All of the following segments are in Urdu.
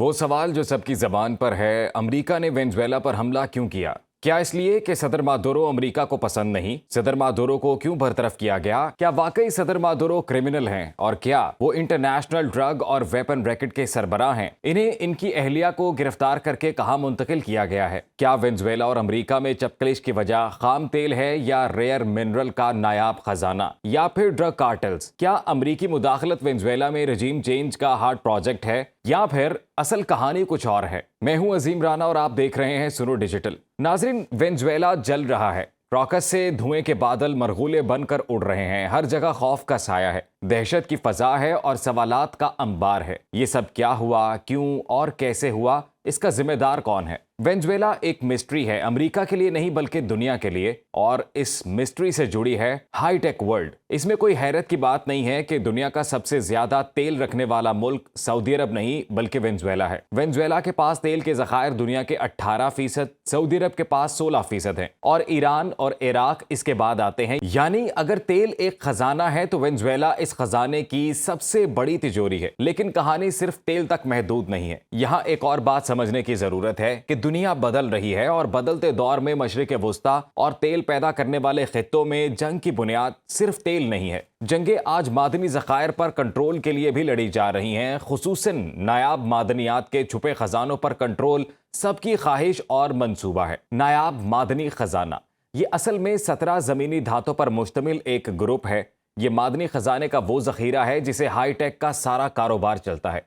وہ سوال جو سب کی زبان پر ہے، امریکہ نے وینزویلا پر حملہ کیوں کیا؟ کیا اس لیے کہ صدر مادورو امریکہ کو پسند نہیں؟ صدر مادورو کو کیوں برطرف کیا گیا؟ کیا واقعی صدر مادورو کرمنل ہیں؟ اور کیا وہ انٹرنیشنل ڈرگ اور ویپن ریکٹ کے سربراہ ہیں؟ انہیں ان کی اہلیہ کو گرفتار کر کے کہاں منتقل کیا گیا ہے؟ کیا وینزویلا اور امریکہ میں چپکلش کی وجہ خام تیل ہے یا ریئر منرل کا نایاب خزانہ یا پھر ڈرگ کارٹلز؟ کیا امریکی مداخلت وینزویلا میں رجیم چینج کا ہارڈ پروجیکٹ ہے یا پھر اصل کہانی کچھ اور ہے؟ میں ہوں عظیم رانا اور آپ دیکھ رہے ہیں سنو ڈیجیٹل۔ ناظرین، وینزویلا جل رہا ہے، راکس سے دھوئیں کے بادل مرغولے بن کر اڑ رہے ہیں، ہر جگہ خوف کا سایہ ہے، دہشت کی فضا ہے اور سوالات کا انبار ہے۔ یہ سب کیا ہوا، کیوں اور کیسے ہوا، اس کا ذمہ دار کون ہے؟ وینزویلا ایک مسٹری ہے، امریکہ کے لیے نہیں بلکہ دنیا کے لیے، اور اس مسٹری سے جڑی ہے ہائی ٹیک ورلڈ۔ اس میں کوئی حیرت کی بات نہیں ہے کہ دنیا کا سب سے زیادہ تیل رکھنے والا ملک سعودی عرب نہیں بلکہ وینزویلا ہے۔ وینزویلا کے پاس تیل کے ذخائر دنیا کے 18%، سعودی عرب کے پاس 16% ہیں، اور ایران اور عراق اس کے بعد آتے ہیں۔ یعنی اگر تیل ایک خزانہ ہے تو وینزویلا اس خزانے کی سب سے بڑی تجوری ہے۔ لیکن کہانی صرف تیل تک محدود نہیں ہے، یہاں ایک اور بات سمجھنے کی ضرورت ہے کہ دنیا بدل رہی ہے، اور بدلتے دور میں مشرق وسطیٰ اور تیل پیدا کرنے والے خطوں میں جنگ کی بنیاد صرف تیل نہیں ہے۔ جنگیں آج معدنی ذخائر پر کنٹرول کے لیے بھی لڑی جا رہی ہیں، خصوصاً نایاب معدنیات کے چھپے خزانوں پر کنٹرول سب کی خواہش اور منصوبہ ہے۔ نایاب معدنی خزانہ یہ اصل میں 17 زمینی دھاتوں پر مشتمل ایک گروپ ہے۔ یہ معدنی خزانے کا وہ ذخیرہ ہے جسے ہائی ٹیک کا سارا کاروبار چلتا ہے،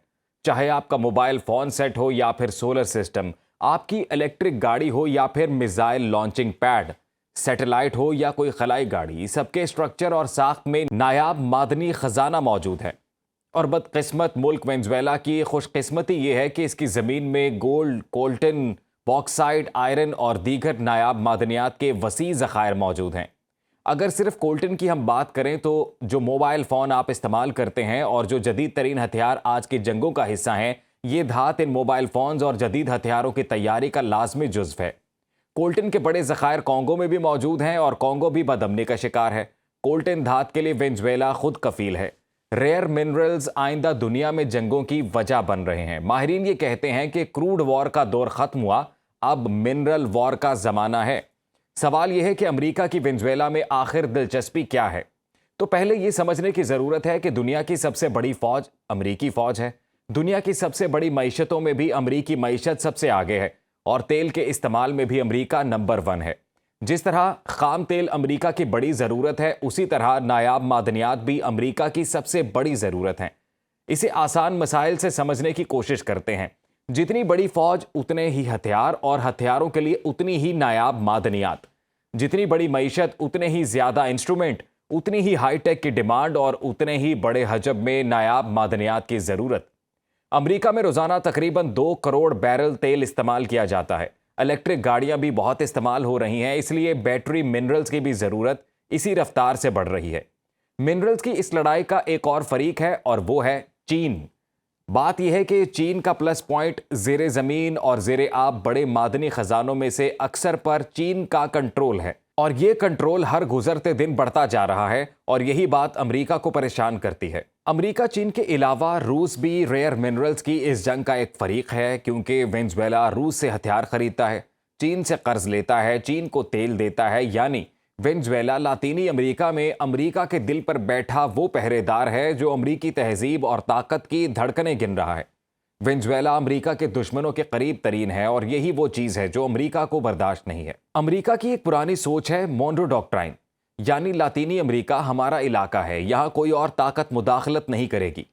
چاہے آپ کا موبائل فون سیٹ ہو یا پھر سولر سسٹم، آپ کی الیکٹرک گاڑی ہو یا پھر میزائل لانچنگ پیڈ، سیٹلائٹ ہو یا کوئی خلائی گاڑی، سب کے اسٹرکچر اور ساخت میں نایاب معدنی خزانہ موجود ہے۔ اور بدقسمت ملک وینزویلا کی خوش قسمتی یہ ہے کہ اس کی زمین میں گولڈ، کولٹن، باکسائٹ، آئرن اور دیگر نایاب معدنیات کے وسیع ذخائر موجود ہیں۔ اگر صرف کولٹن کی ہم بات کریں تو جو موبائل فون آپ استعمال کرتے ہیں اور جو جدید ترین ہتھیار آج کی جنگوں کا حصہ ہیں، یہ دھات ان موبائل فونز اور جدید ہتھیاروں کی تیاری کا لازمی جزو ہے۔ کولٹن کے بڑے ذخائر کانگو میں بھی موجود ہیں اور کانگو بھی بدامنی کا شکار ہے۔ کولٹن دھات کے لیے وینزویلا خود کفیل ہے۔ ریئر منرلز آئندہ دنیا میں جنگوں کی وجہ بن رہے ہیں۔ ماہرین یہ کہتے ہیں کہ کروڈ وار کا دور ختم ہوا، اب منرل وار کا زمانہ ہے۔ سوال یہ ہے کہ امریکہ کی وینزویلا میں آخر دلچسپی کیا ہے؟ تو پہلے یہ سمجھنے کی ضرورت ہے کہ دنیا کی سب سے بڑی فوج امریکی فوج ہے۔ دنیا کی سب سے بڑی معیشتوں میں بھی امریکی معیشت سب سے آگے ہے، اور تیل کے استعمال میں بھی امریکہ نمبر 1 ہے۔ جس طرح خام تیل امریکہ کی بڑی ضرورت ہے، اسی طرح نایاب معدنیات بھی امریکہ کی سب سے بڑی ضرورت ہیں۔ اسے آسان مسائل سے سمجھنے کی کوشش کرتے ہیں۔ جتنی بڑی فوج اتنے ہی ہتھیار، اور ہتھیاروں کے لیے اتنی ہی نایاب معدنیات۔ جتنی بڑی معیشت اتنے ہی زیادہ انسٹرومنٹ، اتنی ہی ہائی ٹیک کی ڈیمانڈ اور اتنے ہی بڑے حجم میں نایاب معدنیات کی ضرورت۔ امریکہ میں روزانہ تقریباً 2 کروڑ بیرل تیل استعمال کیا جاتا ہے۔ الیکٹرک گاڑیاں بھی بہت استعمال ہو رہی ہیں، اس لیے بیٹری منرلز کی بھی ضرورت اسی رفتار سے بڑھ رہی ہے۔ منرلز کی اس لڑائی کا ایک اور فریق ہے اور وہ ہے چین۔ بات یہ ہے کہ چین کا پلس پوائنٹ زیر زمین اور زیر آب بڑے معدنی خزانوں میں سے اکثر پر چین کا کنٹرول ہے، اور یہ کنٹرول ہر گزرتے دن بڑھتا جا رہا ہے، اور یہی بات امریکہ کو پریشان کرتی ہے۔ امریکہ چین کے علاوہ روس بھی ریئر منرلز کی اس جنگ کا ایک فریق ہے، کیونکہ وینزویلا روس سے ہتھیار خریدتا ہے، چین سے قرض لیتا ہے، چین کو تیل دیتا ہے۔ یعنی وینزویلا لاطینی امریکہ میں امریکہ کے دل پر بیٹھا وہ پہرے دار ہے جو امریکی تہذیب اور طاقت کی دھڑکنیں گن رہا ہے۔ وینزویلا امریکہ کے دشمنوں کے قریب ترین ہے، اور یہی وہ چیز ہے جو امریکہ کو برداشت نہیں ہے۔ امریکہ کی ایک پرانی سوچ ہے مونرو ڈاکٹرائن، یعنی لاطینی امریکہ ہمارا علاقہ ہے، یہاں کوئی اور طاقت مداخلت نہیں کرے گی۔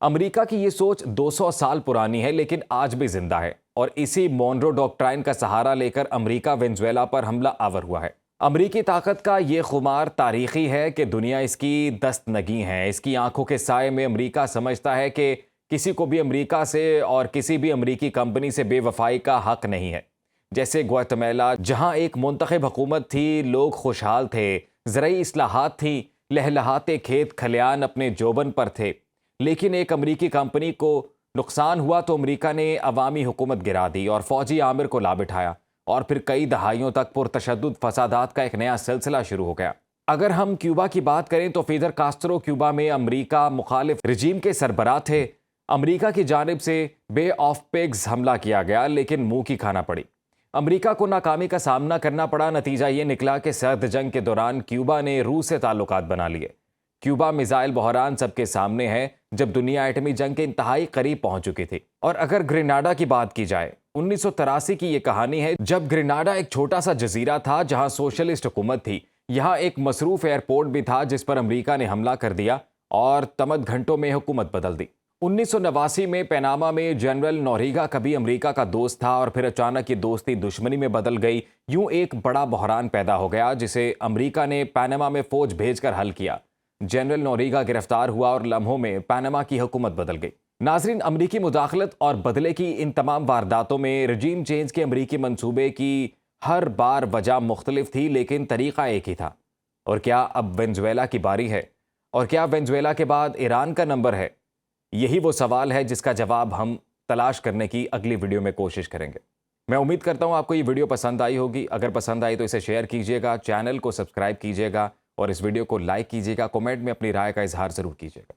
امریکہ کی یہ سوچ 200 سال پرانی ہے، لیکن آج بھی زندہ ہے، اور اسی مونرو ڈاکٹرائن کا سہارا لے کر امریکہ وینزویلا پر حملہ آور ہوا ہے۔ امریکی طاقت کا یہ خمار تاریخی ہے کہ دنیا اس کی دست نگیں ہے۔ اس کی آنکھوں کے سائے میں امریکہ سمجھتا ہے کہ کسی کو بھی امریکہ سے اور کسی بھی امریکی کمپنی سے بے وفائی کا حق نہیں ہے۔ جیسے گواٹیمالا، جہاں ایک منتخب حکومت تھی، لوگ خوشحال تھے، زرعی اصلاحات تھیں، لہلہاتے کھیت کھلیان اپنے جوبن پر تھے، لیکن ایک امریکی کمپنی کو نقصان ہوا تو امریکہ نے عوامی حکومت گرا دی اور فوجی آمر کو لا بٹھایا، اور پھر کئی دہائیوں تک پرتشدد فسادات کا ایک نیا سلسلہ شروع ہو گیا۔ اگر ہم کیوبا کی بات کریں تو فیدر کاسترو کیوبا میں امریکہ مخالف رجیم کے سربراہ تھے۔ امریکہ کی جانب سے بے آف پیگز حملہ کیا گیا لیکن منہ کی کھانا پڑی۔ امریکہ کو ناکامی کا سامنا کرنا پڑا۔ نتیجہ یہ نکلا کہ سرد جنگ کے دوران کیوبا نے روس سے تعلقات بنا لیے۔ کیوبا میزائل بحران سب کے سامنے ہے جب دنیا ایٹمی جنگ کے انتہائی قریب پہنچ چکی تھی۔ اور اگر گریناڈا کی بات کی جائے، 1983 کی یہ کہانی ہے جب گریناڈا ایک چھوٹا سا جزیرہ تھا جہاں سوشلسٹ حکومت تھی۔ یہاں ایک مصروف ایئرپورٹ بھی تھا جس پر امریکہ نے حملہ کر دیا اور تمام گھنٹوں میں حکومت بدل دی۔ 1989 میں پیناما میں جنرل نوریگا کبھی امریکہ کا دوست تھا اور پھر اچانک یہ دوستی دشمنی میں بدل گئی۔ یوں ایک بڑا بحران پیدا ہو گیا جسے امریکہ نے پیناما میں فوج بھیج کر حل کیا۔ جنرل نوریگا گرفتار ہوا اور لمحوں میں پیناما کی حکومت بدل گئی۔ ناظرین، امریکی مداخلت اور بدلے کی ان تمام وارداتوں میں رجیم چینج کے امریکی منصوبے کی ہر بار وجہ مختلف تھی لیکن طریقہ ایک ہی تھا۔ اور کیا اب وینزویلا کی باری ہے؟ اور کیا وینزویلا کے بعد ایران کا نمبر ہے؟ یہی وہ سوال ہے جس کا جواب ہم تلاش کرنے کی اگلی ویڈیو میں کوشش کریں گے۔ میں امید کرتا ہوں آپ کو یہ ویڈیو پسند آئی ہوگی۔ اگر پسند آئی تو اسے شیئر کیجیے گا، چینل کو سبسکرائب کیجیے گا اور اس ویڈیو کو لائک کیجیے گا، کومنٹ میں اپنی رائے کا اظہار ضرور کیجیے گا۔